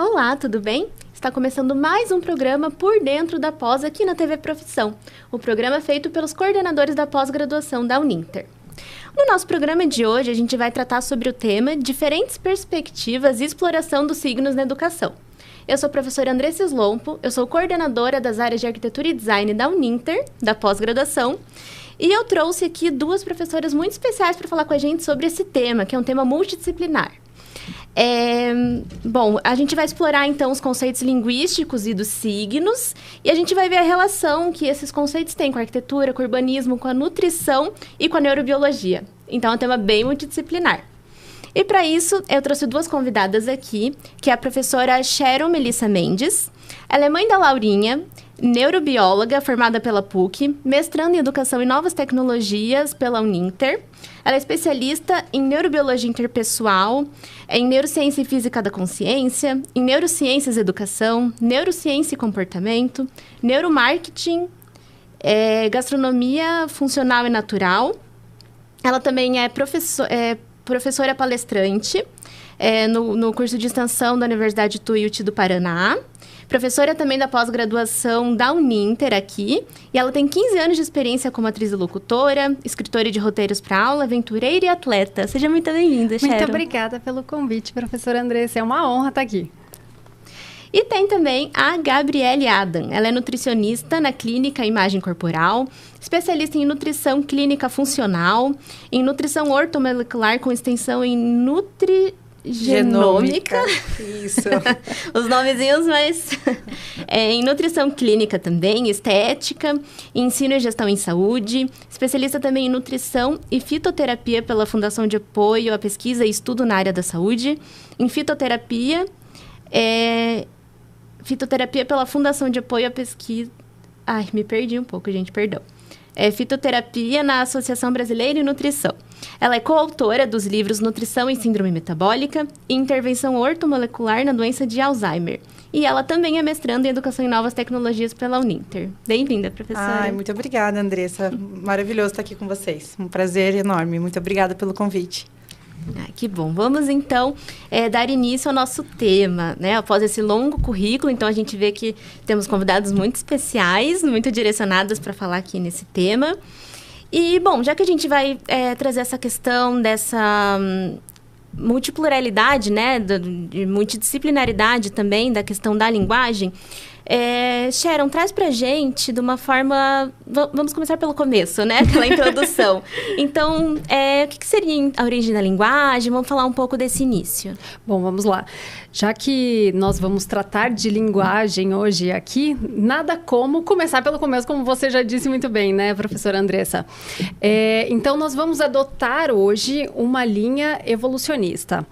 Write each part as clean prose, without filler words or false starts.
Olá, tudo bem? Está começando mais um programa Por Dentro da Pós aqui na TV Profissão. O programa é feito pelos coordenadores da pós-graduação da Uninter. No nosso programa de hoje, a gente vai tratar sobre o tema Diferentes Perspectivas e Exploração dos Signos na Educação. Eu sou a professora Andressa Slompo, eu sou coordenadora das áreas de Arquitetura e Design da Uninter, da pós-graduação, e eu trouxe aqui duas professoras muito especiais para falar com a gente sobre esse tema, que é um tema multidisciplinar. Bom, a gente vai explorar, então, os conceitos linguísticos e dos signos, e a gente vai ver a relação que esses conceitos têm com a arquitetura, com o urbanismo, com a nutrição e com a neurobiologia. Então, é um tema bem multidisciplinar. E, para isso, eu trouxe duas convidadas aqui, que é a professora Sharon Melissa Mendes. Ela é mãe da Laurinha, neurobióloga formada pela PUC, mestrando em Educação e Novas Tecnologias pela Uninter. Ela é especialista em neurobiologia interpessoal, em neurociência e física da consciência, em neurociências e educação, neurociência e comportamento, neuromarketing, gastronomia funcional e natural. Ela também é professora palestrante no curso de extensão da Universidade Tuiuti do Paraná. Professora também da pós-graduação da Uninter aqui. E ela tem 15 anos de experiência como atriz e locutora, escritora de roteiros para aula, aventureira e atleta. Seja muito bem-vinda, Sharon. Muito obrigada pelo convite, professora Andressa. É uma honra estar aqui. E tem também a Gabriele Adam. Ela é nutricionista na clínica Imagem Corporal, especialista em nutrição clínica funcional, em nutrição ortomolecular com extensão em genômica. Isso. Os nomezinhos, mas... em nutrição clínica também, estética, ensino e gestão em saúde, especialista também em nutrição e fitoterapia pela Fundação de Apoio à Pesquisa e Estudo na Área da Saúde, em fitoterapia pela Fundação de Apoio à Pesquisa... Ai, me perdi um pouco, gente, perdão. Fitoterapia na Associação Brasileira de Nutrição. Ela é coautora dos livros Nutrição e Síndrome Metabólica e Intervenção Ortomolecular na Doença de Alzheimer. E ela também é mestranda em Educação em Novas Tecnologias pela Uninter. Bem-vinda, professora. Ai, muito obrigada, Andressa. Maravilhoso estar aqui com vocês. Um prazer enorme. Muito obrigada pelo convite. Que bom. Vamos, então, dar início ao nosso tema, né? Após esse longo currículo, então, a gente vê que temos convidados muito especiais, muito direcionados para falar aqui nesse tema. E, bom, já que a gente vai trazer essa questão dessa multipluralidade, né? De multidisciplinaridade também, da questão da linguagem... Sharon, traz pra gente de uma forma... Vamos começar pelo começo, né? Aquela introdução. Então, o que seria a origem da linguagem? Vamos falar um pouco desse início. Bom, vamos lá. Já que nós vamos tratar de linguagem hoje aqui, nada como começar pelo começo, como você já disse muito bem, né, professora Andressa? Então, nós vamos adotar hoje uma linha evolucionista.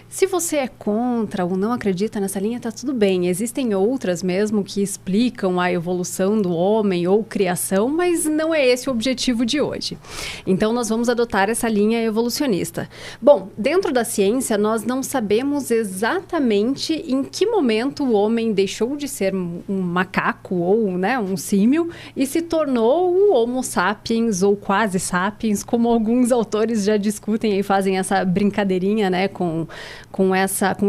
Se você é contra ou não acredita nessa linha, tá tudo bem. Existem outras mesmo que explicam a evolução do homem ou criação, mas não é esse o objetivo de hoje. Então, nós vamos adotar essa linha evolucionista. Bom, dentro da ciência, nós não sabemos exatamente em que momento o homem deixou de ser um macaco ou, né, um símio e se tornou o Homo sapiens ou quase sapiens, como alguns autores já discutem e fazem essa brincadeirinha, né, com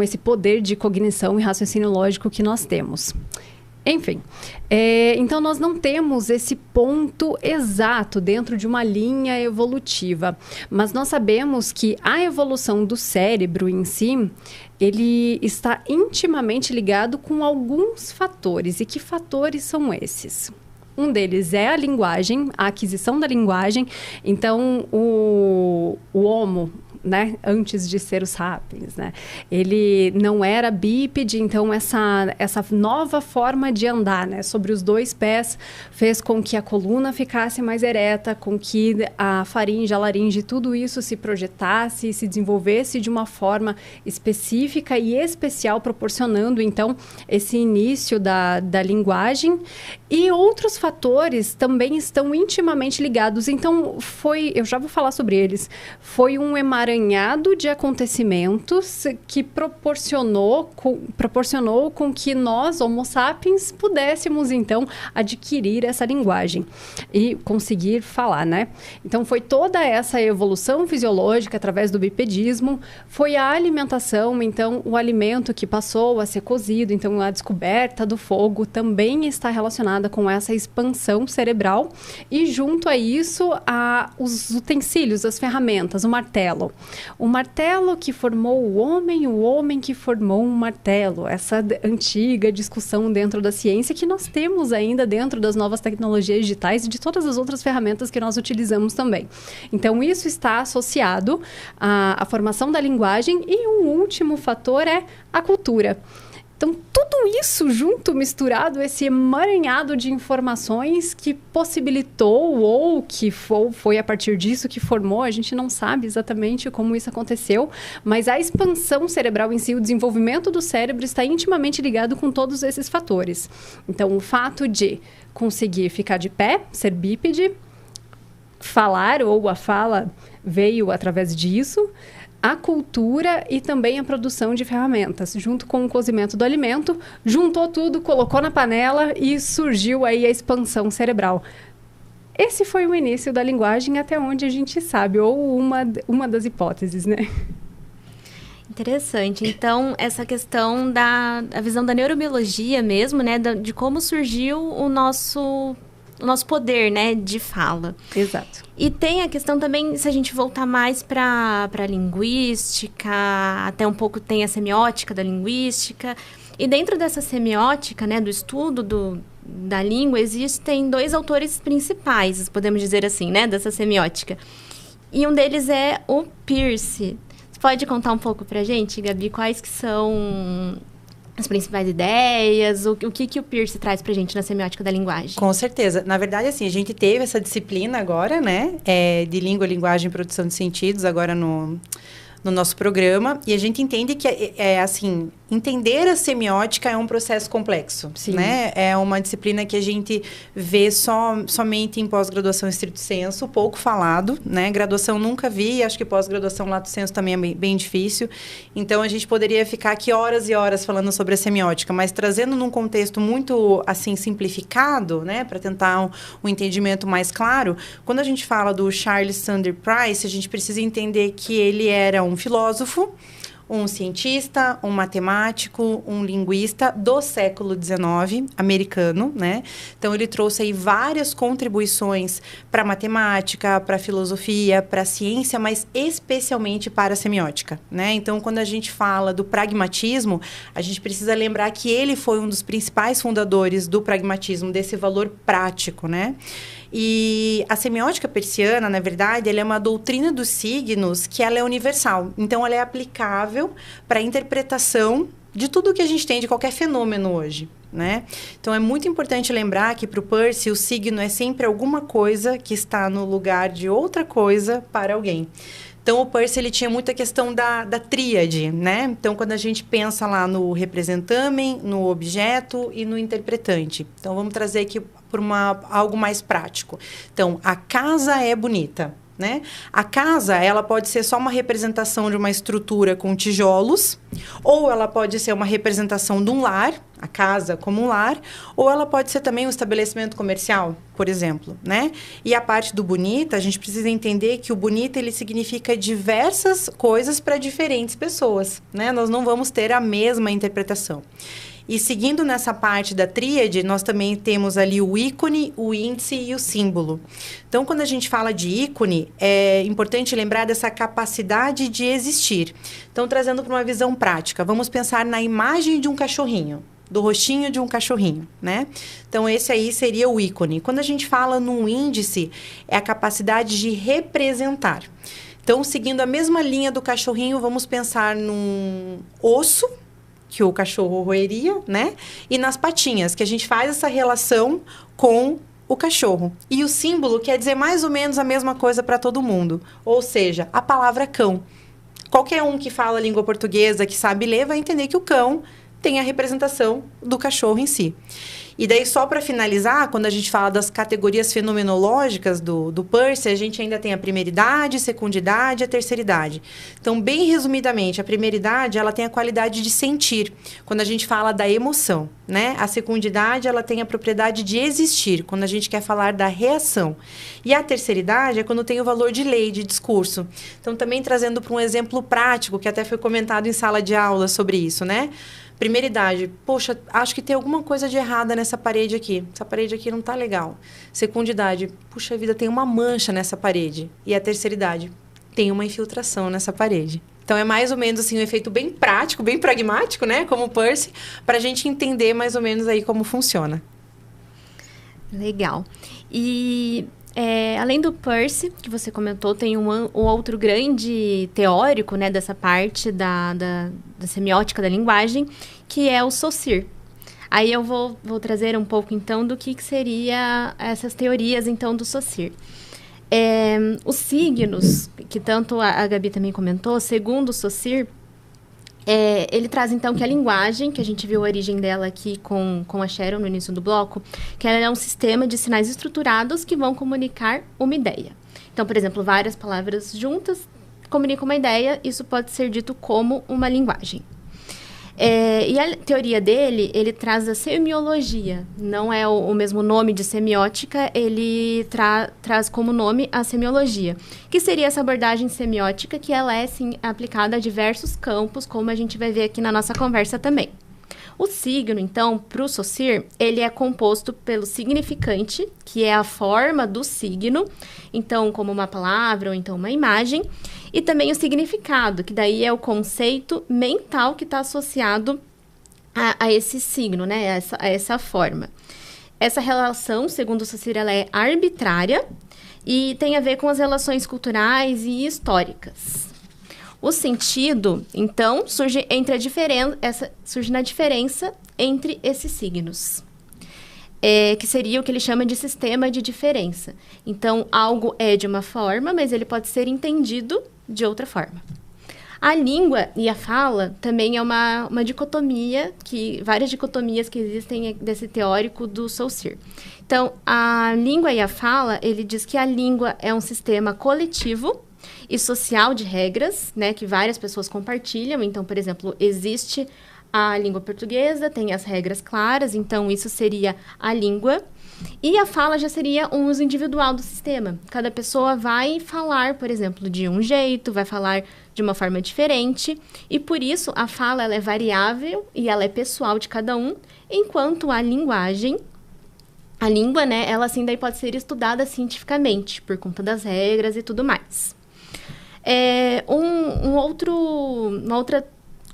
esse poder de cognição e raciocínio lógico que nós temos. Enfim, então nós não temos esse ponto exato dentro de uma linha evolutiva, mas nós sabemos que a evolução do cérebro em si, ele está intimamente ligado com alguns fatores. E que fatores são esses? Um deles é a linguagem, a aquisição da linguagem. Então, o Homo, né, antes de ser o sapiens, né, ele não era bípede, então essa nova forma de andar, né, sobre os dois pés fez com que a coluna ficasse mais ereta, com que a faringe, a laringe, tudo isso se projetasse e se desenvolvesse de uma forma específica e especial, proporcionando então esse início da linguagem. E outros fatores também estão intimamente ligados. Então eu já vou falar sobre eles, foi um emaranhamento emaranhado de acontecimentos que proporcionou com que nós, Homo sapiens, pudéssemos, então, adquirir essa linguagem e conseguir falar, né? Então, foi toda essa evolução fisiológica através do bipedismo, foi a alimentação, então, o alimento que passou a ser cozido, então, a descoberta do fogo também está relacionada com essa expansão cerebral e, junto a isso, os utensílios, as ferramentas, o martelo. O martelo que formou o homem que formou um martelo. Essa antiga discussão dentro da ciência que nós temos ainda dentro das novas tecnologias digitais e de todas as outras ferramentas que nós utilizamos também. Então, isso está associado à formação da linguagem e um último fator é a cultura. Então, tudo isso junto, misturado, esse emaranhado de informações que possibilitou ou que foi a partir disso que formou, a gente não sabe exatamente como isso aconteceu, mas a expansão cerebral em si, o desenvolvimento do cérebro está intimamente ligado com todos esses fatores. Então, o fato de conseguir ficar de pé, ser bípede, falar ou a fala veio através disso, a cultura e também a produção de ferramentas, junto com o cozimento do alimento, juntou tudo, colocou na panela e surgiu aí a expansão cerebral. Esse foi o início da linguagem até onde a gente sabe, ou uma das hipóteses, né? Interessante. Então, essa questão da visão da neurobiologia mesmo, né, de como surgiu o nosso poder, né, de fala. Exato. E tem a questão também, se a gente voltar mais para a linguística, até um pouco tem a semiótica da linguística. E dentro dessa semiótica, né, do estudo da língua, existem 2 autores principais, podemos dizer assim, né, dessa semiótica. E um deles é o Peirce. Você pode contar um pouco para a gente, Gabi, quais que são as principais ideias, o que o Peirce traz pra gente na semiótica da linguagem? Com certeza. Na verdade, assim, a gente teve essa disciplina agora, né, de língua, linguagem e produção de sentidos, agora no nosso programa, e a gente entende que, assim, entender a semiótica é um processo complexo, Sim. Né? É uma disciplina que a gente vê somente em pós-graduação estrito sensu, pouco falado, né? Graduação nunca vi, acho que pós-graduação lato sensu também é bem difícil. Então, a gente poderia ficar aqui horas e horas falando sobre a semiótica, mas trazendo num contexto muito, assim, simplificado, né? Para tentar um entendimento mais claro, quando a gente fala do Charles Sanders Peirce, a gente precisa entender que ele era um filósofo, um cientista, um matemático, um linguista do século XIX, americano, né? Então, ele trouxe aí várias contribuições para a matemática, para a filosofia, para a ciência, mas especialmente para a semiótica, né? Então, quando a gente fala do pragmatismo, a gente precisa lembrar que ele foi um dos principais fundadores do pragmatismo, desse valor prático, né? E a semiótica peirciana, na verdade, ela é uma doutrina dos signos que ela é universal. Então, ela é aplicável para a interpretação de tudo que a gente tem, de qualquer fenômeno hoje, né? Então, é muito importante lembrar que, para o Peirce, o signo é sempre alguma coisa que está no lugar de outra coisa para alguém. Então, o Peirce, ele tinha muita questão da tríade, né? Então, quando a gente pensa lá no representamen, no objeto e no interpretante. Então, vamos trazer aqui por algo mais prático. Então, a casa é bonita, né? A casa, ela pode ser só uma representação de uma estrutura com tijolos, ou ela pode ser uma representação de um lar, a casa como um lar, ou ela pode ser também um estabelecimento comercial, por exemplo, né? E a parte do bonita, a gente precisa entender que o bonita, ele significa diversas coisas para diferentes pessoas, né? Nós não vamos ter a mesma interpretação. E seguindo nessa parte da tríade, nós também temos ali o ícone, o índice e o símbolo. Então, quando a gente fala de ícone, é importante lembrar dessa capacidade de existir. Então, trazendo para uma visão prática, vamos pensar na imagem de um cachorrinho, do rostinho de um cachorrinho, né? Então, esse aí seria o ícone. Quando a gente fala num índice, é a capacidade de representar. Então, seguindo a mesma linha do cachorrinho, vamos pensar num osso, que o cachorro roeria, né? E nas patinhas, que a gente faz essa relação com o cachorro. E o símbolo quer dizer mais ou menos a mesma coisa para todo mundo. Ou seja, a palavra cão. Qualquer um que fala a língua portuguesa, que sabe ler, vai entender que o cão tem a representação do cachorro em si. E daí, só para finalizar, quando a gente fala das categorias fenomenológicas do Peirce, a gente ainda tem a primeira idade, segunda idade e a terceira idade. Então, bem resumidamente, a primeira idade, ela tem a qualidade de sentir, quando a gente fala da emoção, né? A segunda idade, ela tem a propriedade de existir, quando a gente quer falar da reação. E a terceira idade é quando tem o valor de lei, de discurso. Então, também trazendo para um exemplo prático, que até foi comentado em sala de aula sobre isso, né? Primeira idade, poxa, acho que tem alguma coisa de errada nessa parede aqui. Essa parede aqui não tá legal. Segunda idade, puxa vida, tem uma mancha nessa parede. E a terceira idade, tem uma infiltração nessa parede. Então, é mais ou menos assim, um efeito bem prático, bem pragmático, né? Como o Peirce, para a gente entender mais ou menos aí como funciona. Legal. E... além do Peirce, que você comentou, tem um outro grande teórico, né, dessa parte da semiótica da linguagem, que é o Saussure. Aí eu vou trazer um pouco, então, do que seria essas teorias, então, do Saussure. Os signos, que tanto a Gabi também comentou, segundo o Saussure, ele traz, então, que a linguagem, que a gente viu a origem dela aqui com a Sharon no início do bloco, que ela é um sistema de sinais estruturados que vão comunicar uma ideia. Então, por exemplo, várias palavras juntas comunicam uma ideia, isso pode ser dito como uma linguagem. E a teoria dele, ele traz a semiologia. Não é o mesmo nome de semiótica, ele traz como nome a semiologia. Que seria essa abordagem semiótica que ela é, sim, aplicada a diversos campos, como a gente vai ver aqui na nossa conversa também. O signo, então, para o Saussure, ele é composto pelo significante, que é a forma do signo, então, como uma palavra ou então uma imagem, e também o significado, que daí é o conceito mental que está associado a esse signo, né? A essa forma. Essa relação, segundo o Saussure, ela é arbitrária e tem a ver com as relações culturais e históricas. O sentido, então, surge na diferença entre esses signos, que seria o que ele chama de sistema de diferença. Então, algo é de uma forma, mas ele pode ser entendido de outra forma. A língua e a fala também é uma dicotomia, várias dicotomias que existem desse teórico do Saussure. Então, a língua e a fala, ele diz que a língua é um sistema coletivo e social de regras, né, que várias pessoas compartilham. Então, por exemplo, existe a língua portuguesa, tem as regras claras, então isso seria a língua. E a fala já seria um uso individual do sistema. Cada pessoa vai falar, por exemplo, de um jeito, vai falar de uma forma diferente. E por isso a fala ela é variável e ela é pessoal de cada um, enquanto a linguagem, a língua, né, ela assim daí pode ser estudada cientificamente, por conta das regras e tudo mais.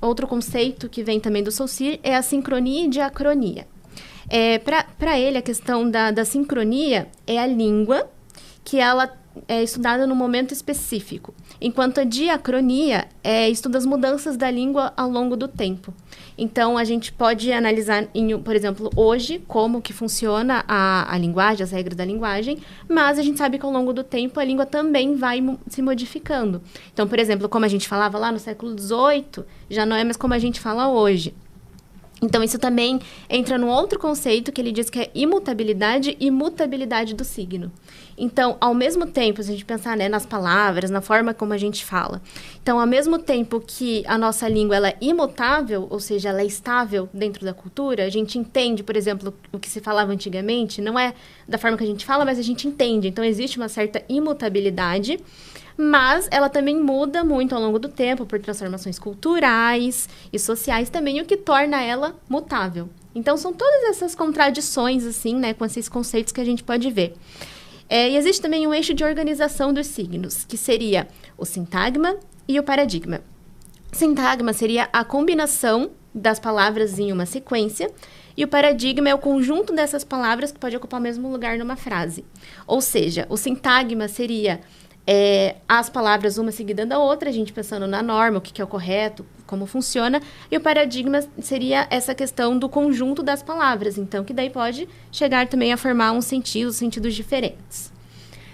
Outro conceito que vem também do Saussure é a sincronia e diacronia. Para ele, a questão da sincronia é a língua, que ela é estudada num momento específico, enquanto a diacronia estuda as mudanças da língua ao longo do tempo. Então, a gente pode analisar, por exemplo, hoje, como que funciona a linguagem, as regras da linguagem, mas a gente sabe que ao longo do tempo a língua também vai se modificando. Então, por exemplo, como a gente falava lá no século XVIII, já não é mais como a gente fala hoje. Então, isso também entra num outro conceito que ele diz que é imutabilidade e mutabilidade do signo. Então, ao mesmo tempo, se a gente pensar, né, nas palavras, na forma como a gente fala. Então, ao mesmo tempo que a nossa língua ela é imutável, ou seja, ela é estável dentro da cultura, a gente entende, por exemplo, o que se falava antigamente, não é da forma que a gente fala, mas a gente entende. Então, existe uma certa imutabilidade, mas ela também muda muito ao longo do tempo por transformações culturais e sociais também, o que torna ela mutável. Então, são todas essas contradições, assim, né, com esses conceitos que a gente pode ver. E existe também um eixo de organização dos signos, que seria o sintagma e o paradigma. Sintagma seria a combinação das palavras em uma sequência, e o paradigma é o conjunto dessas palavras que pode ocupar o mesmo lugar numa frase. Ou seja, o sintagma seria as palavras uma seguida da outra, a gente pensando na norma, o que é o correto, como funciona, e o paradigma seria essa questão do conjunto das palavras, então, que daí pode chegar também a formar sentidos diferentes.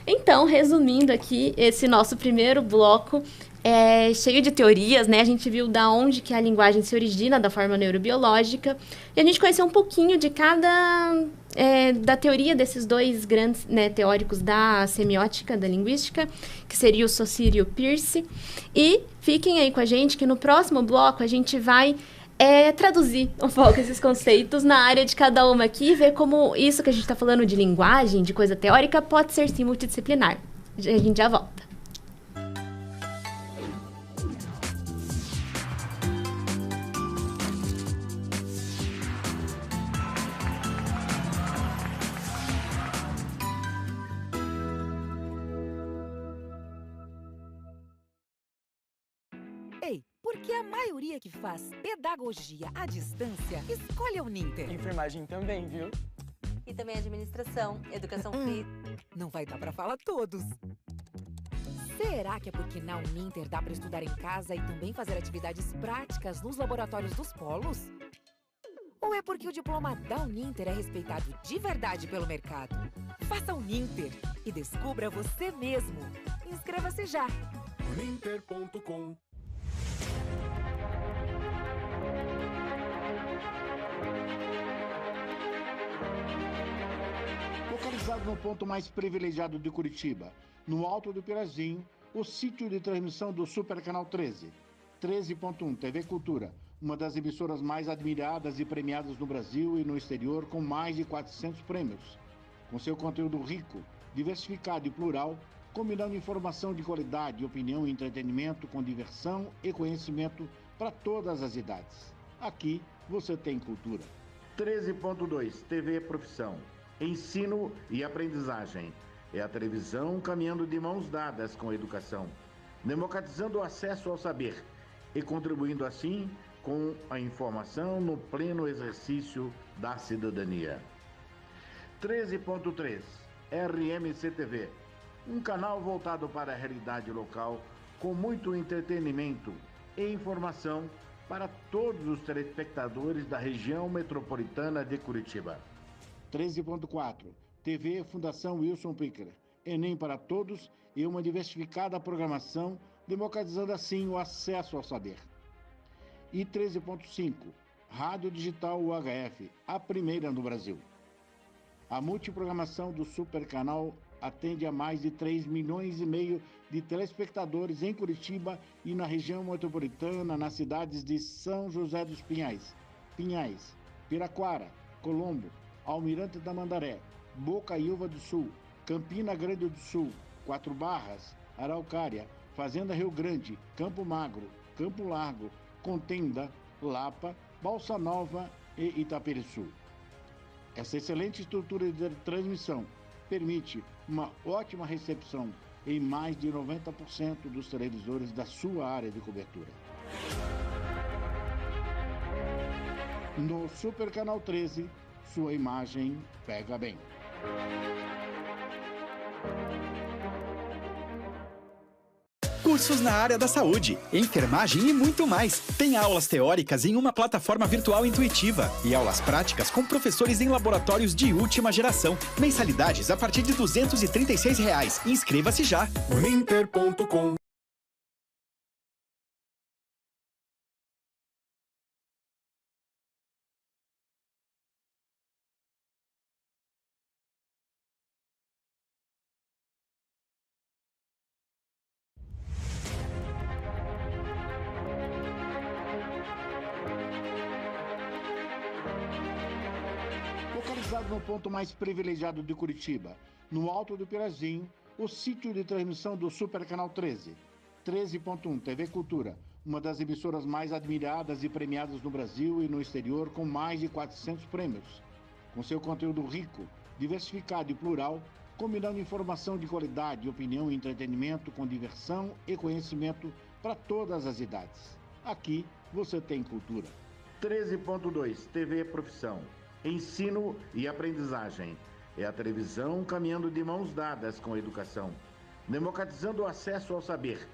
Então, resumindo aqui esse nosso primeiro bloco é cheio de teorias, né? A gente viu da onde que a linguagem se origina, da forma neurobiológica. E a gente conheceu um pouquinho de cada... da teoria desses dois grandes, né, teóricos da semiótica, da linguística, que seria o Saussure e o Peirce. E fiquem aí com a gente que no próximo bloco a gente vai traduzir um pouco esses conceitos na área de cada uma aqui e ver como isso que a gente está falando de linguagem, de coisa teórica, pode ser sim multidisciplinar. A gente já volta. Ei, porque a maioria que faz pedagogia à distância escolhe a Uninter. Enfermagem também, viu? E também administração, educação física. Não vai dar pra falar todos. Será que é porque na Uninter dá pra estudar em casa e também fazer atividades práticas nos laboratórios dos polos? Ou é porque o diploma da Uninter é respeitado de verdade pelo mercado? Faça Uninter e descubra você mesmo. Inscreva-se já. Uninter.com. Localizado no ponto mais privilegiado de Curitiba, no Alto do Pirazinho, o sítio de transmissão do Super Canal 13. 13.1 TV Cultura, uma das emissoras mais admiradas e premiadas no Brasil e no exterior, com mais de 400 prêmios. Com seu conteúdo rico, diversificado e plural, combinando informação de qualidade, opinião e entretenimento com diversão e conhecimento para todas as idades. Aqui você tem cultura. 13.2 TV Profissão. Ensino e aprendizagem. É a televisão caminhando de mãos dadas com a educação, democratizando o acesso ao saber e contribuindo assim com a informação no pleno exercício da cidadania. 13.3 RMCTV. Um canal voltado para a realidade local, com muito entretenimento e informação para todos os telespectadores da região metropolitana de Curitiba. 13.4 TV Fundação Wilson Picker. Enem para todos e uma diversificada programação, democratizando assim o acesso ao saber. E 13.5 Rádio Digital UHF, a primeira no Brasil. A multiprogramação do Super Canal atende a mais de 3,5 milhões de telespectadores em Curitiba e na região metropolitana, nas cidades de São José dos Pinhais, Piraquara, Colombo, Almirante da Mandaré, Bocaiúva do Sul, Campina Grande do Sul, Quatro Barras, Araucária, Fazenda Rio Grande, Campo Magro, Campo Largo, Contenda, Lapa, Balsa Nova e Itaperiçu. Essa excelente estrutura de transmissão permite uma ótima recepção em mais de 90% dos televisores da sua área de cobertura. No Super Canal 13, sua imagem pega bem. Cursos na área da saúde, enfermagem e muito mais. Tem aulas teóricas em uma plataforma virtual intuitiva e aulas práticas com professores em laboratórios de última geração. Mensalidades a partir de R$ 236. Inscreva-se já. Uninter.com. Localizado no ponto mais privilegiado de Curitiba, no Alto do Pirazinho, o sítio de transmissão do Super Canal 13. 13.1 TV Cultura, uma das emissoras mais admiradas e premiadas no Brasil e no exterior, com mais de 400 prêmios. Com seu conteúdo rico, diversificado e plural, combinando informação de qualidade, opinião e entretenimento com diversão e conhecimento para todas as idades. Aqui você tem cultura. 13.2 TV Profissão. Ensino e aprendizagem. É a televisão caminhando de mãos dadas com a educação, democratizando o acesso ao saber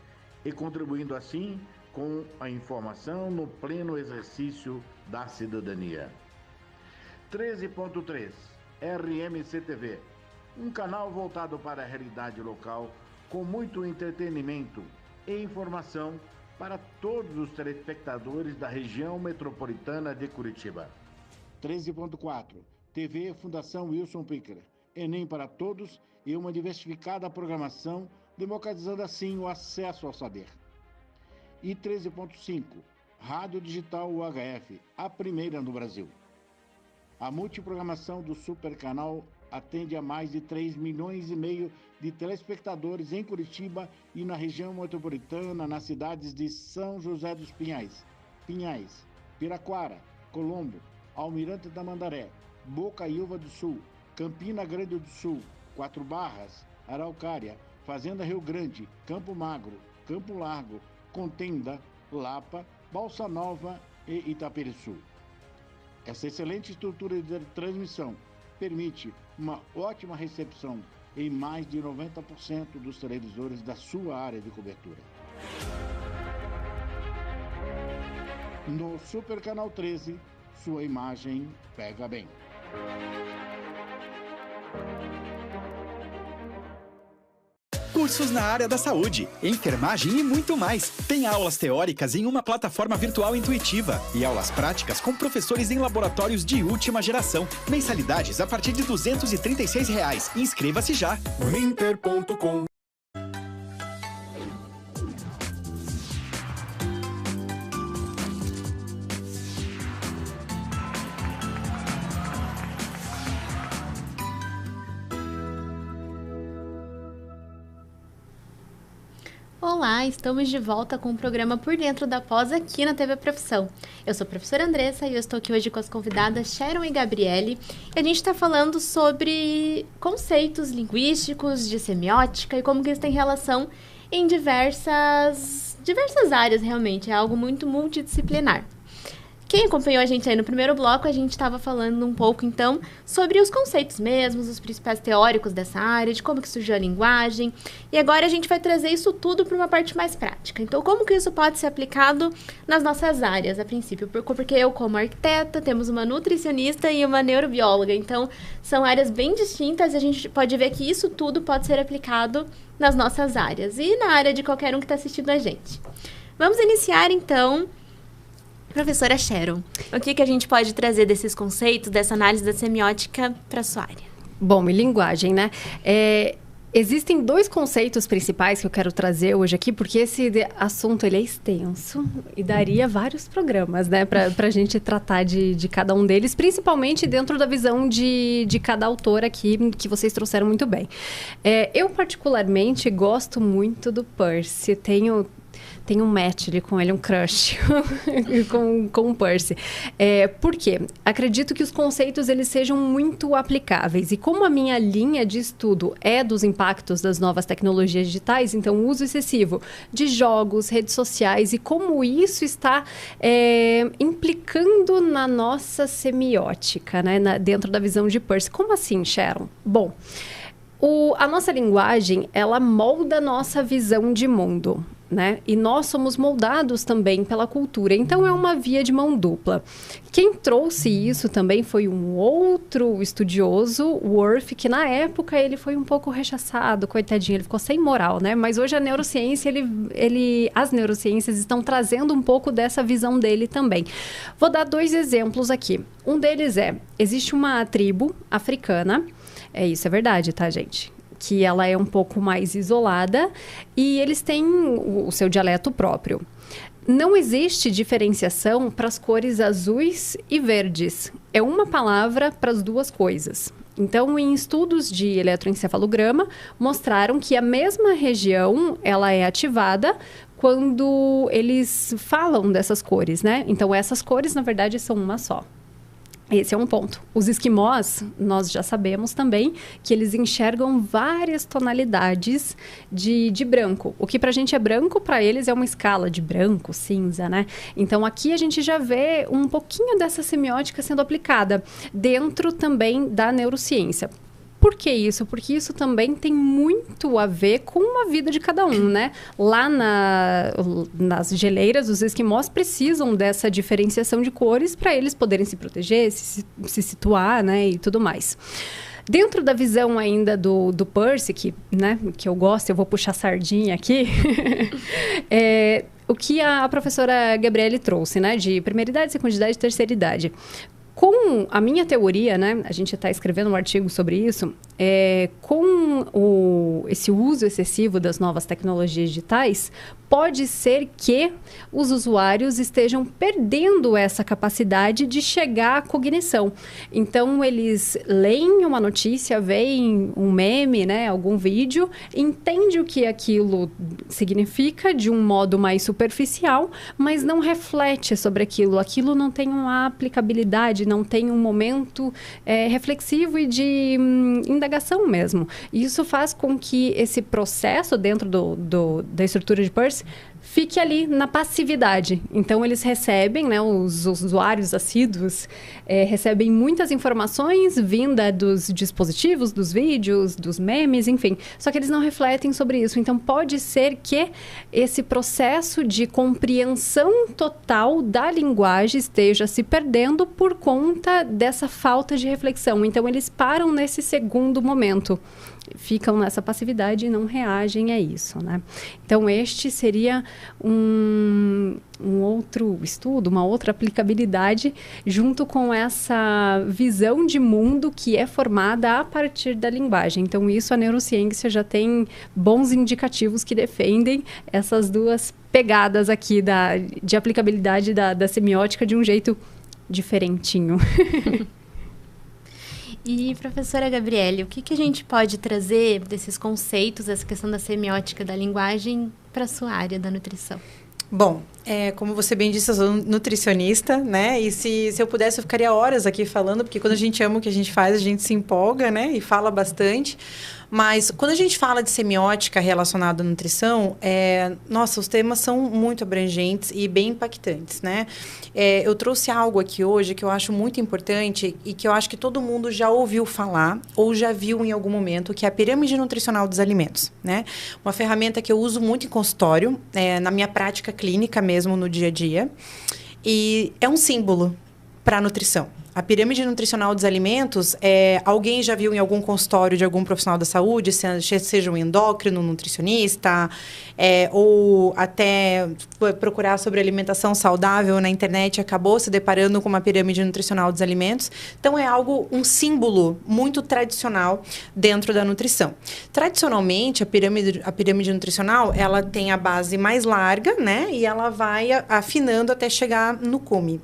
e contribuindo assim com a informação no pleno exercício da cidadania. 13.3 RMCTV. Um canal voltado para a realidade local, com muito entretenimento e informação para todos os telespectadores da região metropolitana de Curitiba. 13.4 TV Fundação Wilson Picker. Enem para todos e uma diversificada programação, democratizando assim o acesso ao saber. E 13.5 Rádio Digital UHF, a primeira no Brasil. A multiprogramação do Supercanal atende a mais de 3,5 milhões de telespectadores em Curitiba e na região metropolitana, nas cidades de São José dos Pinhais, Piraquara, Colombo, Almirante Tamandaré, Bocaiúva do Sul, Campina Grande do Sul, Quatro Barras, Araucária, Fazenda Rio Grande, Campo Magro, Campo Largo, Contenda, Lapa, Balsa Nova e Itaperiçu. Essa excelente estrutura de transmissão permite uma ótima recepção em mais de 90% dos televisores da sua área de cobertura. No Super Canal 13, sua imagem pega bem. Cursos na área da saúde, enfermagem e muito mais. Tem aulas teóricas em uma plataforma virtual intuitiva e aulas práticas com professores em laboratórios de última geração. Mensalidades a partir de R$ 236. Inscreva-se já. Uninter.com. Olá, estamos de volta com o programa Por Dentro da Pós aqui na TV Profissão. Eu sou a professora Andressa e eu estou aqui hoje com as convidadas Sharon e Gabriele. E a gente está falando sobre conceitos linguísticos de semiótica e como que eles têm relação em diversas áreas, realmente. É algo muito multidisciplinar. Quem acompanhou a gente aí no primeiro bloco, a gente estava falando um pouco, então, sobre os conceitos mesmos, os principais teóricos dessa área, de como que surgiu a linguagem. E agora a gente vai trazer isso tudo para uma parte mais prática. Então, como que isso pode ser aplicado nas nossas áreas, a princípio? Porque eu, como arquiteta, temos uma nutricionista e uma neurobióloga. Então, são áreas bem distintas e a gente pode ver que isso tudo pode ser aplicado nas nossas áreas e na área de qualquer um que está assistindo a gente. Vamos iniciar, então... Professora Sharon, o que a gente pode trazer desses conceitos, dessa análise da semiótica para a sua área? Bom, e linguagem, né? Existem dois conceitos principais que eu quero trazer hoje aqui, porque esse assunto ele é extenso e daria vários programas, né? Para a gente tratar de cada um deles, principalmente dentro da visão de cada autor aqui, que vocês trouxeram muito bem. Eu, particularmente, gosto muito do Peirce. Tenho um match ali com ele, um crush com o Peirce. Por quê? Acredito que os conceitos eles sejam muito aplicáveis. E como a minha linha de estudo é dos impactos das novas tecnologias digitais, então o uso excessivo de jogos, redes sociais e como isso está implicando na nossa semiótica, né? Dentro da visão de Peirce. Como assim, Sharon? Bom... A nossa linguagem, ela molda a nossa visão de mundo, né? E nós somos moldados também pela cultura. Então, é uma via de mão dupla. Quem trouxe isso também foi um outro estudioso, Worth, que na época ele foi um pouco rechaçado, coitadinho, ele ficou sem moral, né? Mas hoje a neurociência, as neurociências estão trazendo um pouco dessa visão dele também. Vou dar dois exemplos aqui. Um deles existe uma tribo africana, isso é verdade, tá, gente? Que ela é um pouco mais isolada e eles têm o seu dialeto próprio. Não existe diferenciação para as cores azuis e verdes. É uma palavra para as duas coisas. Então, em estudos de eletroencefalograma, mostraram que a mesma região ela é ativada quando eles falam dessas cores, né? Então, essas cores, na verdade, são uma só. Esse é um ponto. Os esquimós, nós já sabemos também que eles enxergam várias tonalidades de branco. O que pra gente é branco, para eles é uma escala de branco, cinza, né? Então, aqui a gente já vê um pouquinho dessa semiótica sendo aplicada dentro também da neurociência. Por que isso? Porque isso também tem muito a ver com a vida de cada um, né? Lá nas geleiras, os esquimós precisam dessa diferenciação de cores para eles poderem se proteger, se situar, né? E tudo mais. Dentro da visão ainda do Peirce, que eu gosto, eu vou puxar sardinha aqui, o que a professora Gabriele trouxe, né? De primeira idade, segunda idade e terceira idade. Com a minha teoria, né? A gente está escrevendo um artigo sobre isso. Com esse uso excessivo das novas tecnologias digitais, pode ser que os usuários estejam perdendo essa capacidade de chegar à cognição. Então, eles leem uma notícia, veem um meme, né, algum vídeo, entendem o que aquilo significa de um modo mais superficial, mas não reflete sobre aquilo. Aquilo não tem uma aplicabilidade, não tem um momento reflexivo e de indagação mesmo. Isso faz com que esse processo dentro da estrutura de Peirce fique ali na passividade. Então, eles recebem, né, os usuários assíduos, recebem muitas informações vinda dos dispositivos, dos vídeos, dos memes, enfim. Só que eles não refletem sobre isso. Então, pode ser que esse processo de compreensão total da linguagem esteja se perdendo por conta dessa falta de reflexão. Então, eles param nesse segundo momento. Ficam nessa passividade e não reagem a isso, né? Então, este seria um outro estudo, uma outra aplicabilidade, junto com essa visão de mundo que é formada a partir da linguagem. Então, isso a neurociência já tem bons indicativos que defendem essas duas pegadas aqui de aplicabilidade da semiótica de um jeito diferentinho. E, professora Gabriele, o que a gente pode trazer desses conceitos, essa questão da semiótica da linguagem, para a sua área da nutrição? Bom, como você bem disse, eu sou nutricionista, né? E se eu pudesse, eu ficaria horas aqui falando, porque quando a gente ama o que a gente faz, a gente se empolga, né? E fala bastante. Mas quando a gente fala de semiótica relacionada à nutrição, nossa, os temas são muito abrangentes e bem impactantes, né? Eu trouxe algo aqui hoje que eu acho muito importante e que eu acho que todo mundo já ouviu falar ou já viu em algum momento, que é a pirâmide nutricional dos alimentos, né? Uma ferramenta que eu uso muito em consultório, na minha prática clínica mesmo, no dia a dia. E é um símbolo para a nutrição. A pirâmide nutricional dos alimentos, alguém já viu em algum consultório de algum profissional da saúde, seja um endócrino, nutricionista, ou até procurar sobre alimentação saudável na internet, acabou se deparando com uma pirâmide nutricional dos alimentos. Então, é um símbolo muito tradicional dentro da nutrição. Tradicionalmente, a pirâmide nutricional, ela tem a base mais larga, né? E ela vai afinando até chegar no cume.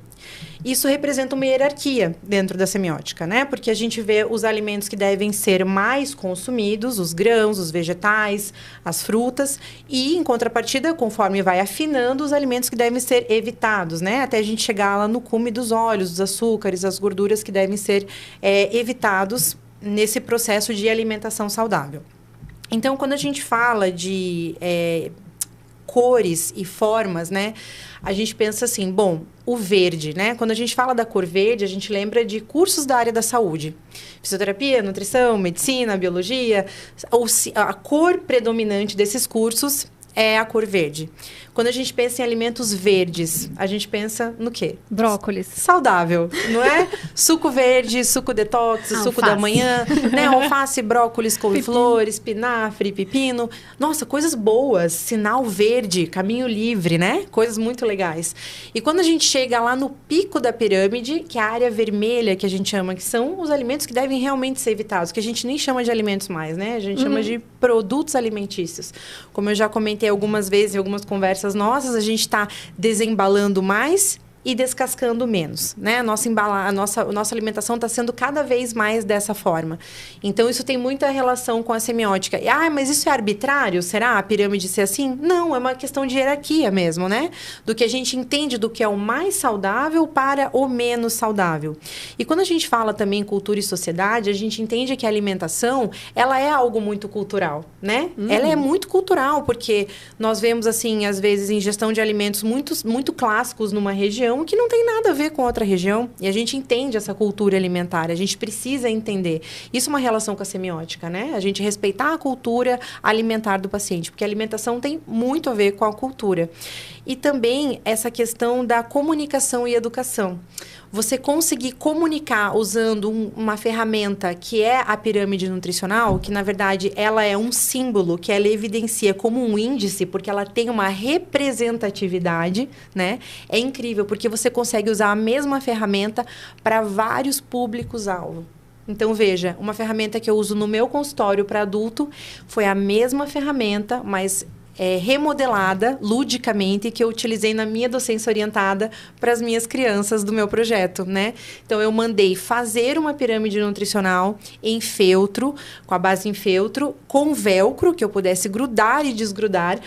Isso representa uma hierarquia dentro da semiótica, né? Porque a gente vê os alimentos que devem ser mais consumidos, os grãos, os vegetais, as frutas, e, em contrapartida, conforme vai afinando, os alimentos que devem ser evitados, né? Até a gente chegar lá no cume dos óleos, dos açúcares, as gorduras que devem ser evitados nesse processo de alimentação saudável. Então, quando a gente fala de cores e formas, né? A gente pensa assim, bom, o verde, né? Quando a gente fala da cor verde, a gente lembra de cursos da área da saúde. Fisioterapia, nutrição, medicina, biologia. A cor predominante desses cursos é a cor verde. Quando a gente pensa em alimentos verdes, a gente pensa no quê? Brócolis. Saudável, não é? Suco verde, suco detox, suco da manhã, né? Alface, brócolis, couve-flor, espinafre, pepino. Nossa, coisas boas. Sinal verde, caminho livre, né? Coisas muito legais. E quando a gente chega lá no pico da pirâmide, que é a área vermelha que a gente chama, que são os alimentos que devem realmente ser evitados, que a gente nem chama de alimentos mais, né? A gente chama de produtos alimentícios. Como eu já comentei algumas vezes em algumas conversas nossas, a gente está desembalando mais e descascando menos, né? A nossa alimentação está sendo cada vez mais dessa forma. Então, isso tem muita relação com a semiótica. Mas isso é arbitrário? Será a pirâmide ser assim? Não, é uma questão de hierarquia mesmo, né? Do que a gente entende do que é o mais saudável para o menos saudável. E quando a gente fala também em cultura e sociedade, a gente entende que a alimentação, ela é algo muito cultural, né? Ela é muito cultural, porque nós vemos, assim, às vezes, ingestão de alimentos muito clássicos numa região que não tem nada a ver com outra região. E a gente entende essa cultura alimentar, a gente precisa entender. Isso é uma relação com a semiótica, né? A gente respeitar a cultura alimentar do paciente, porque a alimentação tem muito a ver com a cultura. E também essa questão da comunicação e educação. você conseguir comunicar usando uma ferramenta que é a pirâmide nutricional, que na verdade ela é um símbolo, que ela evidencia como um índice, porque ela tem uma representatividade, né? É incrível, porque você consegue usar a mesma ferramenta para vários públicos-alvo. Então, veja, uma ferramenta que eu uso no meu consultório para adulto foi a mesma ferramenta, mas remodelada ludicamente, que eu utilizei na minha docência orientada para as minhas crianças do meu projeto, né? Então, eu mandei fazer uma pirâmide nutricional em feltro, com a base em feltro, com velcro, que eu pudesse grudar e desgrudar,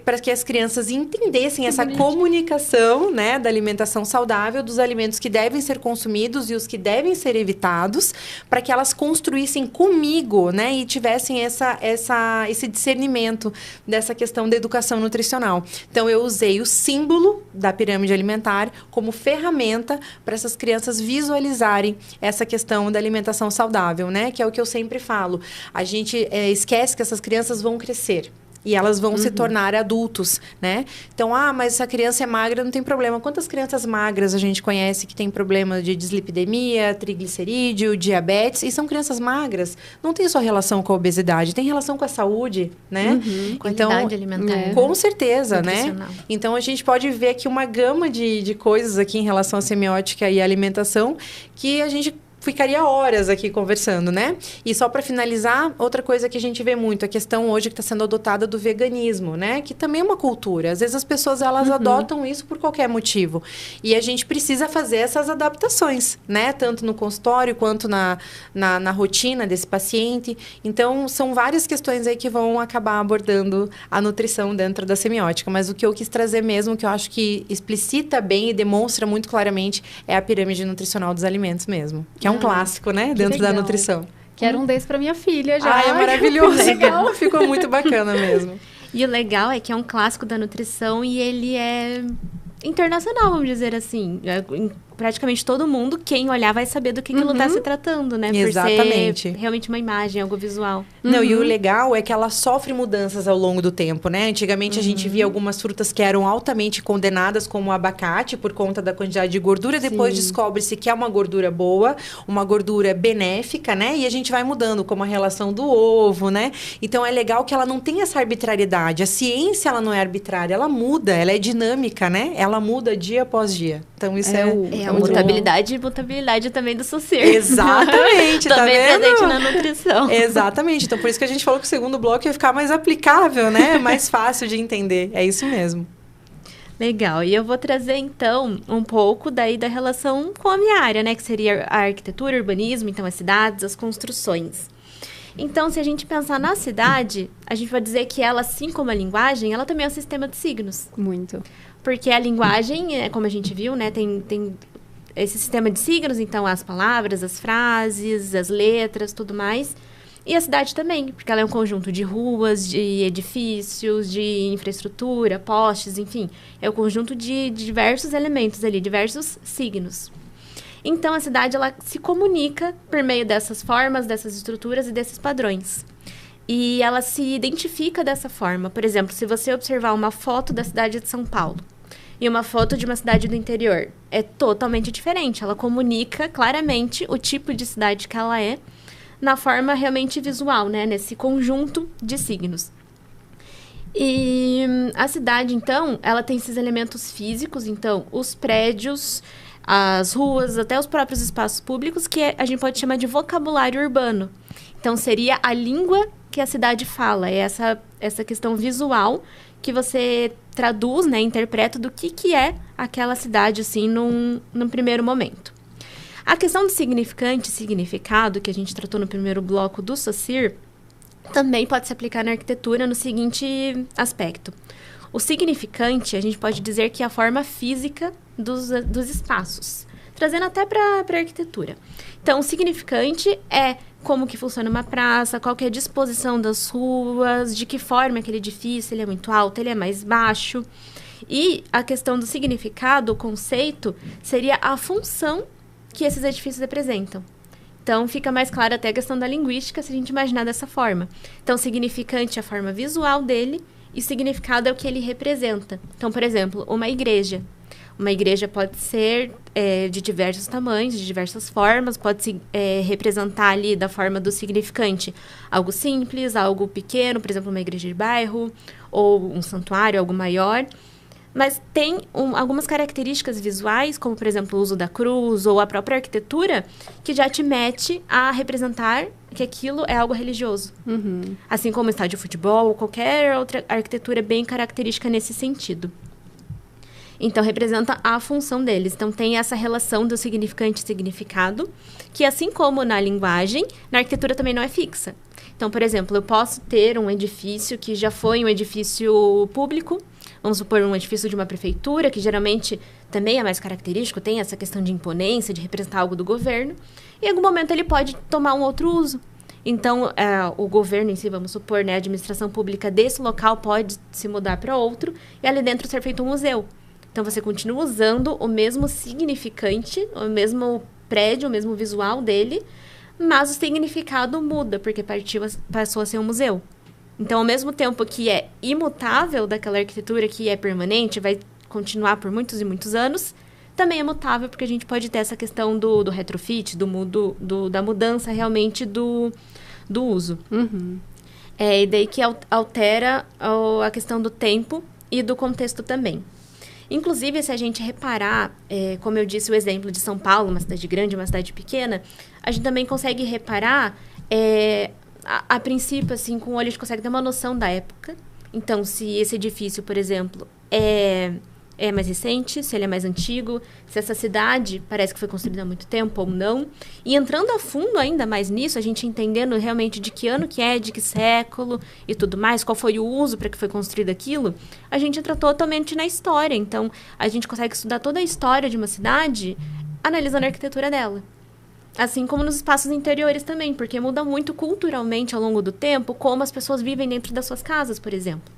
para que as crianças entendessem essa comunicação, né, da alimentação saudável, dos alimentos que devem ser consumidos e os que devem ser evitados, para que elas construíssem comigo, né, e tivessem esse discernimento dessa questão da educação nutricional. Então, eu usei o símbolo da pirâmide alimentar como ferramenta para essas crianças visualizarem essa questão da alimentação saudável, né? Que é o que eu sempre falo. A gente esquece que essas crianças vão crescer. E elas vão se tornar adultos, né? Então, mas essa criança é magra, não tem problema. Quantas crianças magras a gente conhece que tem problema de dislipidemia, triglicerídeo, diabetes? E são crianças magras. Não tem só relação com a obesidade, tem relação com a saúde, né? Qualidade alimentar. Com certeza, né? Então, a gente pode ver aqui uma gama de coisas aqui em relação à semiótica e à alimentação que a gente ficaria horas aqui conversando, né? E só para finalizar, outra coisa que a gente vê muito, a questão hoje que está sendo adotada do veganismo, né? Que também é uma cultura. Às vezes as pessoas, elas adotam isso por qualquer motivo. E a gente precisa fazer essas adaptações, né? Tanto no consultório quanto na rotina desse paciente. Então, são várias questões aí que vão acabar abordando a nutrição dentro da semiótica. Mas o que eu quis trazer mesmo, que eu acho que explicita bem e demonstra muito claramente, é a pirâmide nutricional dos alimentos mesmo. Que é um clássico, né? Dentro da nutrição. Quero um desses para minha filha já. É maravilhoso. Legal. Ficou muito bacana mesmo. E o legal é que é um clássico da nutrição e ele é internacional, vamos dizer assim. Praticamente todo mundo, quem olhar, vai saber do que aquilo está se tratando, né? Exatamente. Por ser realmente uma imagem, algo visual. Não, e o legal é que ela sofre mudanças ao longo do tempo, né? Antigamente a gente via algumas frutas que eram altamente condenadas, como o abacate, por conta da quantidade de gordura. Depois descobre-se que é uma gordura boa, uma gordura benéfica, né? E a gente vai mudando, como a relação do ovo, né? Então, é legal que ela não tem essa arbitrariedade. A ciência, ela não é arbitrária, ela muda, ela é dinâmica, né? Ela muda dia após dia. Então, isso a mutabilidade e mutabilidade também do SOCIR. Exatamente, tá também vendo? presente na nutrição. Exatamente. Então, por isso que a gente falou que o segundo bloco ia ficar mais aplicável, né? Mais fácil de entender. É isso mesmo. Legal. E eu vou trazer, então, um pouco daí da relação com a minha área, né? Que seria a arquitetura, o urbanismo, então as cidades, as construções. Então, se a gente pensar na cidade, a gente vai dizer que ela, assim como a linguagem, ela também é um sistema de signos. Muito. Porque a linguagem, como a gente viu, né? Tem esse sistema de signos, então as palavras, as frases, as letras, tudo mais. E a cidade também, porque ela é um conjunto de ruas, de edifícios, de infraestrutura, postes, enfim. É um conjunto de diversos elementos ali, diversos signos. Então, a cidade, ela se comunica por meio dessas formas, dessas estruturas e desses padrões. E ela se identifica dessa forma. Por exemplo, se você observar uma foto da cidade de São Paulo e uma foto de uma cidade do interior, é totalmente diferente. Ela comunica claramente o tipo de cidade que ela é na forma realmente visual, né? Nesse conjunto de signos. E a cidade, então, ela tem esses elementos físicos, então, os prédios, as ruas, até os próprios espaços públicos, que a gente pode chamar de vocabulário urbano. Então, seria a língua que a cidade fala, é essa questão visual que você traduz, né, interpreta do que é aquela cidade, assim, num primeiro momento. A questão do significante e significado, que a gente tratou no primeiro bloco do SOCIR, também pode se aplicar na arquitetura no seguinte aspecto. O significante, a gente pode dizer que é a forma física dos espaços, trazendo até para a arquitetura. Então, o significante é como que funciona uma praça, qual que é a disposição das ruas, de que forma aquele edifício, ele é muito alto, ele é mais baixo. E a questão do significado, o conceito, seria a função que esses edifícios representam. Então, fica mais clara até a questão da linguística, se a gente imaginar dessa forma. Então, significante é a forma visual dele e significado é o que ele representa. Então, por exemplo, uma igreja. Uma igreja pode ser de diversos tamanhos, de diversas formas, pode se representar ali da forma do significante. Algo simples, algo pequeno, por exemplo, uma igreja de bairro, ou um santuário, algo maior. Mas tem algumas características visuais, como, por exemplo, o uso da cruz ou a própria arquitetura, que já te mete a representar que aquilo é algo religioso. Uhum. Assim como o estádio de futebol ou qualquer outra arquitetura bem característica nesse sentido. Então, representa a função deles. Então, tem essa relação do significante e significado, que assim como na linguagem, na arquitetura também não é fixa. Então, por exemplo, eu posso ter um edifício que já foi um edifício público, vamos supor um edifício de uma prefeitura, que geralmente também é mais característico, tem essa questão de imponência, de representar algo do governo, e em algum momento ele pode tomar um outro uso. Então, o governo em si, vamos supor, né, a administração pública desse local pode se mudar para outro, e ali dentro ser feito um museu. Então, você continua usando o mesmo significante, o mesmo prédio, o mesmo visual dele, mas o significado muda, porque passou a ser um museu. Então, ao mesmo tempo que é imutável daquela arquitetura, que é permanente, vai continuar por muitos e muitos anos, também é mutável, porque a gente pode ter essa questão do retrofit, da mudança realmente do uso. Uhum. E daí que altera a questão do tempo e do contexto também. Inclusive, se a gente reparar, como eu disse, o exemplo de São Paulo, uma cidade grande, uma cidade pequena, a gente também consegue reparar, a princípio, assim, com o olho a gente consegue ter uma noção da época. Então, se esse edifício, por exemplo, é mais recente, se ele é mais antigo, se essa cidade parece que foi construída há muito tempo ou não. E entrando a fundo ainda mais nisso, a gente entendendo realmente de que ano que é, de que século e tudo mais, qual foi o uso para que foi construído aquilo, a gente entra totalmente na história. Então, a gente consegue estudar toda a história de uma cidade analisando a arquitetura dela. Assim como nos espaços interiores também, porque muda muito culturalmente ao longo do tempo como as pessoas vivem dentro das suas casas, por exemplo.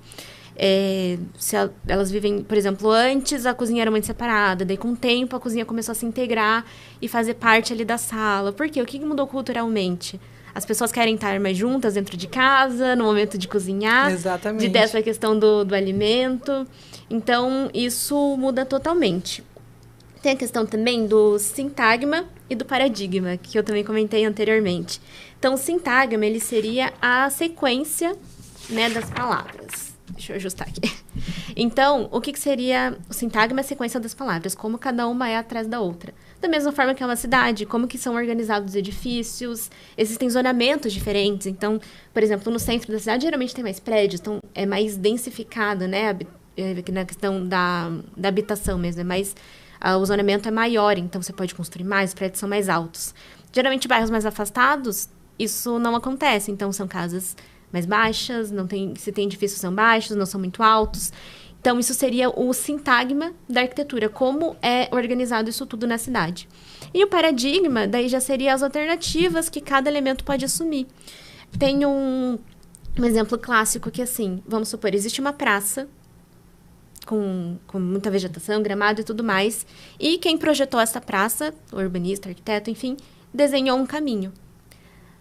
Se elas vivem, por exemplo, antes a cozinha era muito separada, daí com o tempo a cozinha começou a se integrar e fazer parte ali da sala. Por quê? O que mudou culturalmente? As pessoas querem estar mais juntas dentro de casa, no momento de cozinhar. Exatamente. Dessa questão do alimento. Então, isso muda totalmente. Tem a questão também do sintagma e do paradigma, que eu também comentei anteriormente. Então, o sintagma, ele seria a sequência, né, das palavras. Deixa eu ajustar aqui. Então, o que seria o sintagma? A sequência das palavras, como cada uma é atrás da outra. Da mesma forma que é uma cidade, como que são organizados os edifícios, existem zonamentos diferentes. Então, por exemplo, no centro da cidade, geralmente tem mais prédios, então é mais densificado, né? Na questão da habitação mesmo, o zonamento é maior, então você pode construir mais, os prédios são mais altos. Geralmente, bairros mais afastados, isso não acontece, então são casas mais baixas, se tem edifícios são baixos, não são muito altos. Então, isso seria o sintagma da arquitetura, como é organizado isso tudo na cidade. E o paradigma, daí já seria as alternativas que cada elemento pode assumir. Tem um exemplo clássico que, assim, vamos supor, existe uma praça com muita vegetação, gramado e tudo mais, e quem projetou essa praça, o urbanista, o arquiteto, enfim, desenhou um caminho.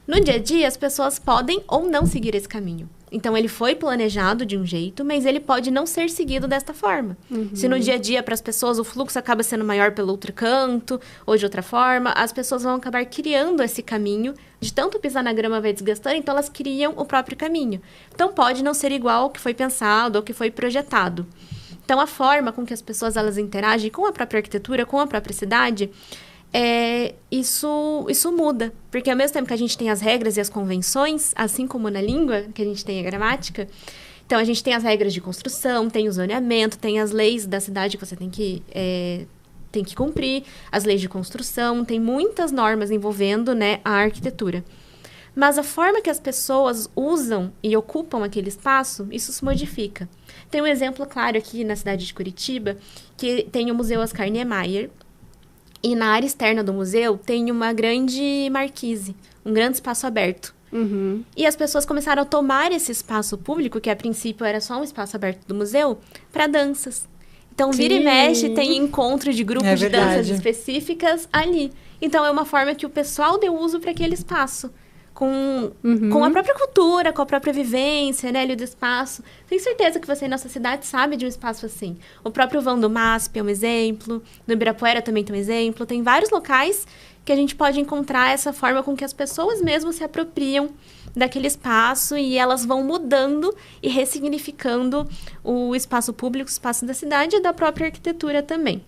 No dia a dia, as pessoas podem ou não seguir esse caminho. Então, ele foi planejado de um jeito, mas ele pode não ser seguido desta forma. Uhum. Se no dia a dia, para as pessoas, o fluxo acaba sendo maior pelo outro canto, ou de outra forma, as pessoas vão acabar criando esse caminho, de tanto pisar na grama vai desgastando, então elas criam o próprio caminho. Então, pode não ser igual ao que foi pensado ou que foi projetado. Então, a forma com que as pessoas elas interagem com a própria arquitetura, com a própria cidade, isso muda, porque ao mesmo tempo que a gente tem as regras e as convenções, assim como na língua, que a gente tem a gramática, então a gente tem as regras de construção, tem o zoneamento, tem as leis da cidade que você tem que cumprir, as leis de construção, tem muitas normas envolvendo, né, a arquitetura. Mas a forma que as pessoas usam e ocupam aquele espaço, isso se modifica. Tem um exemplo claro aqui na cidade de Curitiba, que tem o Museu Oscar Niemeyer, e na área externa do museu tem uma grande marquise, um grande espaço aberto. Uhum. E as pessoas começaram a tomar esse espaço público, que a princípio era só um espaço aberto do museu, para danças. Então, vira e mexe, tem encontro de grupos de danças específicas ali. Então, é uma forma que o pessoal deu uso para aquele espaço. com a própria cultura, com a própria vivência, né, ali do espaço. Tenho certeza que você, em nossa cidade, sabe de um espaço assim. O próprio vão do MASP é um exemplo, no Ibirapuera também tem um exemplo. Tem vários locais que a gente pode encontrar essa forma com que as pessoas mesmo se apropriam daquele espaço e elas vão mudando e ressignificando o espaço público, o espaço da cidade e da própria arquitetura também.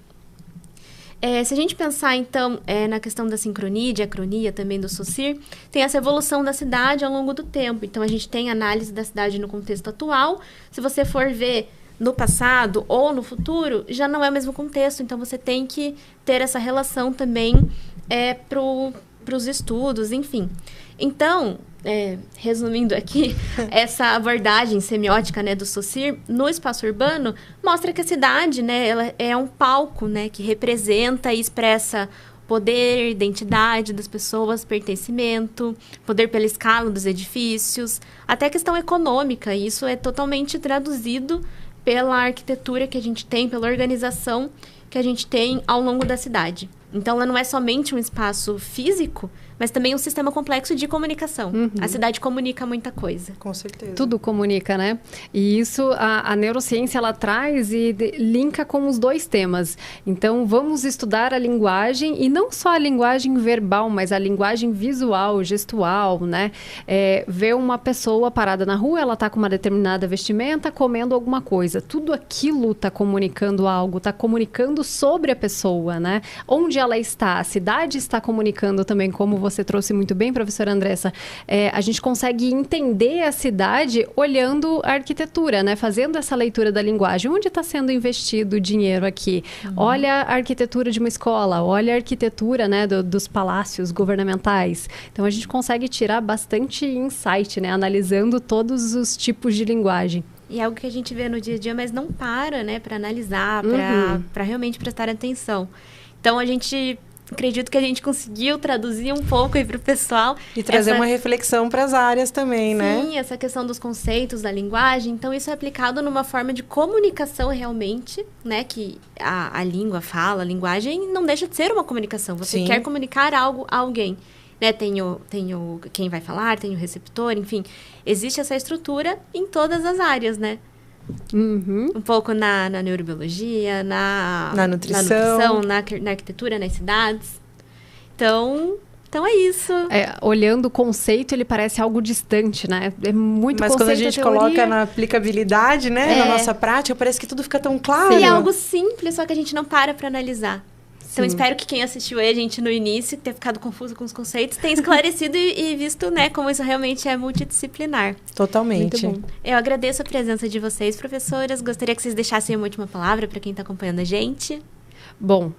Se a gente pensar, então, na questão da sincronia, diacronia também do Saussure, tem essa evolução da cidade ao longo do tempo. Então, a gente tem análise da cidade no contexto atual. Se você for ver no passado ou no futuro, já não é o mesmo contexto. Então, você tem que ter essa relação também para os estudos, enfim. Então, resumindo aqui, essa abordagem semiótica, né, do Saussure no espaço urbano mostra que a cidade, né, ela é um palco, né, que representa e expressa poder, identidade das pessoas, pertencimento, poder pela escala dos edifícios, até questão econômica. E isso é totalmente traduzido pela arquitetura que a gente tem, pela organização que a gente tem ao longo da cidade. Então, ela não é somente um espaço físico, mas também um sistema complexo de comunicação. A cidade comunica muita coisa. Com certeza. Tudo comunica, né? E isso a neurociência ela traz e linka com os dois temas. Então, vamos estudar a linguagem, e não só a linguagem verbal, mas a linguagem visual, gestual, né? Ver uma pessoa parada na rua, ela está com uma determinada vestimenta, comendo alguma coisa. Tudo aquilo está comunicando algo, está comunicando sobre a pessoa, né? Onde ela está, a cidade está comunicando também, como você trouxe muito bem, professora Andressa. A gente consegue entender a cidade olhando a arquitetura, né? Fazendo essa leitura da linguagem. Onde está sendo investido o dinheiro aqui? Olha a arquitetura de uma escola, olha a arquitetura, né, dos palácios governamentais. Então, a gente consegue tirar bastante insight, né? Analisando todos os tipos de linguagem. E é algo que a gente vê no dia a dia, mas não para, né, para analisar, para realmente prestar atenção. Então, acredito que a gente conseguiu traduzir um pouco aí para o pessoal. E trazer uma reflexão para as áreas também, né? Sim, essa questão dos conceitos da linguagem. Então, isso é aplicado numa forma de comunicação realmente, né? Que a língua fala, a linguagem não deixa de ser uma comunicação. Você quer comunicar algo a alguém. Né? Tem o quem vai falar, tem o receptor, enfim. Existe essa estrutura em todas as áreas, né? Um pouco na neurobiologia, na nutrição, na arquitetura, nas cidades. Então é isso. Olhando o conceito, ele parece algo distante, né? É muito Mas conceito, quando a gente coloca na aplicabilidade, né? Na nossa prática, parece que tudo fica tão claro. Sim, é algo simples, só que a gente não para analisar. Então, espero que quem assistiu aí a gente no início, ter ficado confuso com os conceitos, tenha esclarecido e visto, né, como isso realmente é multidisciplinar. Totalmente. Muito bom. Eu agradeço a presença de vocês, professoras. Gostaria que vocês deixassem uma última palavra para quem está acompanhando a gente. Bom,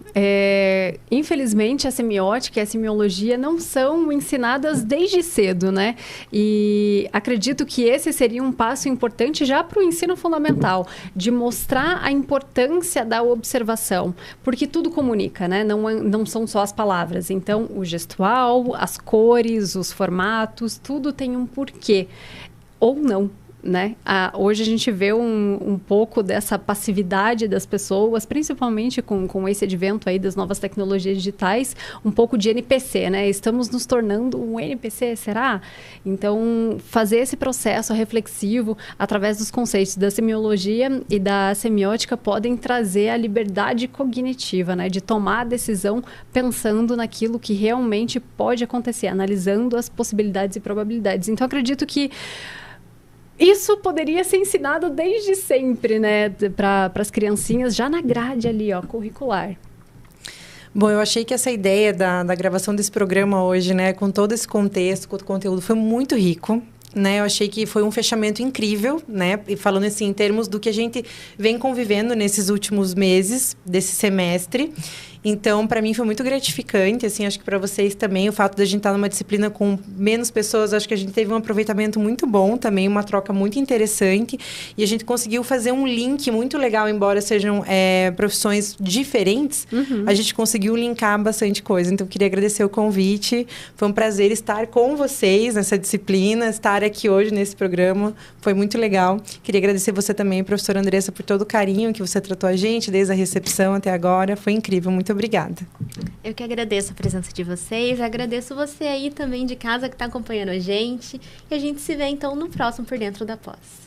infelizmente a semiótica e a semiologia não são ensinadas desde cedo, né? E acredito que esse seria um passo importante já para o ensino fundamental, de mostrar a importância da observação, porque tudo comunica, né? Não são só as palavras. Então, o gestual, as cores, os formatos, tudo tem um porquê, ou não. Né? Hoje a gente vê um pouco dessa passividade das pessoas, principalmente com esse advento aí das novas tecnologias digitais, um pouco de NPC, né? Estamos nos tornando um NPC, será? Então, fazer esse processo reflexivo através dos conceitos da semiologia e da semiótica podem trazer a liberdade cognitiva, né? De tomar a decisão pensando naquilo que realmente pode acontecer, analisando as possibilidades e probabilidades. Então, acredito que isso poderia ser ensinado desde sempre, né, para as criancinhas, já na grade ali, ó, curricular. Bom, eu achei que essa ideia da gravação desse programa hoje, né, com todo esse contexto, com o conteúdo, foi muito rico. Né, eu achei que foi um fechamento incrível, né? E falando assim, em termos do que a gente vem convivendo nesses últimos meses desse semestre. Então, para mim foi muito gratificante, assim, acho que para vocês também, o fato de a gente estar numa disciplina com menos pessoas, acho que a gente teve um aproveitamento muito bom também, uma troca muito interessante, e a gente conseguiu fazer um link muito legal, embora sejam profissões diferentes, a gente conseguiu linkar bastante coisa. Então, eu queria agradecer o convite, foi um prazer estar com vocês nessa disciplina, estar aqui hoje nesse programa, foi muito legal. Queria agradecer você também, professora Andressa, por todo o carinho que você tratou a gente, desde a recepção até agora, foi incrível, muito obrigada. Eu que agradeço a presença de vocês, agradeço você aí também de casa que está acompanhando a gente. E a gente se vê, então, no próximo Por Dentro da Pós.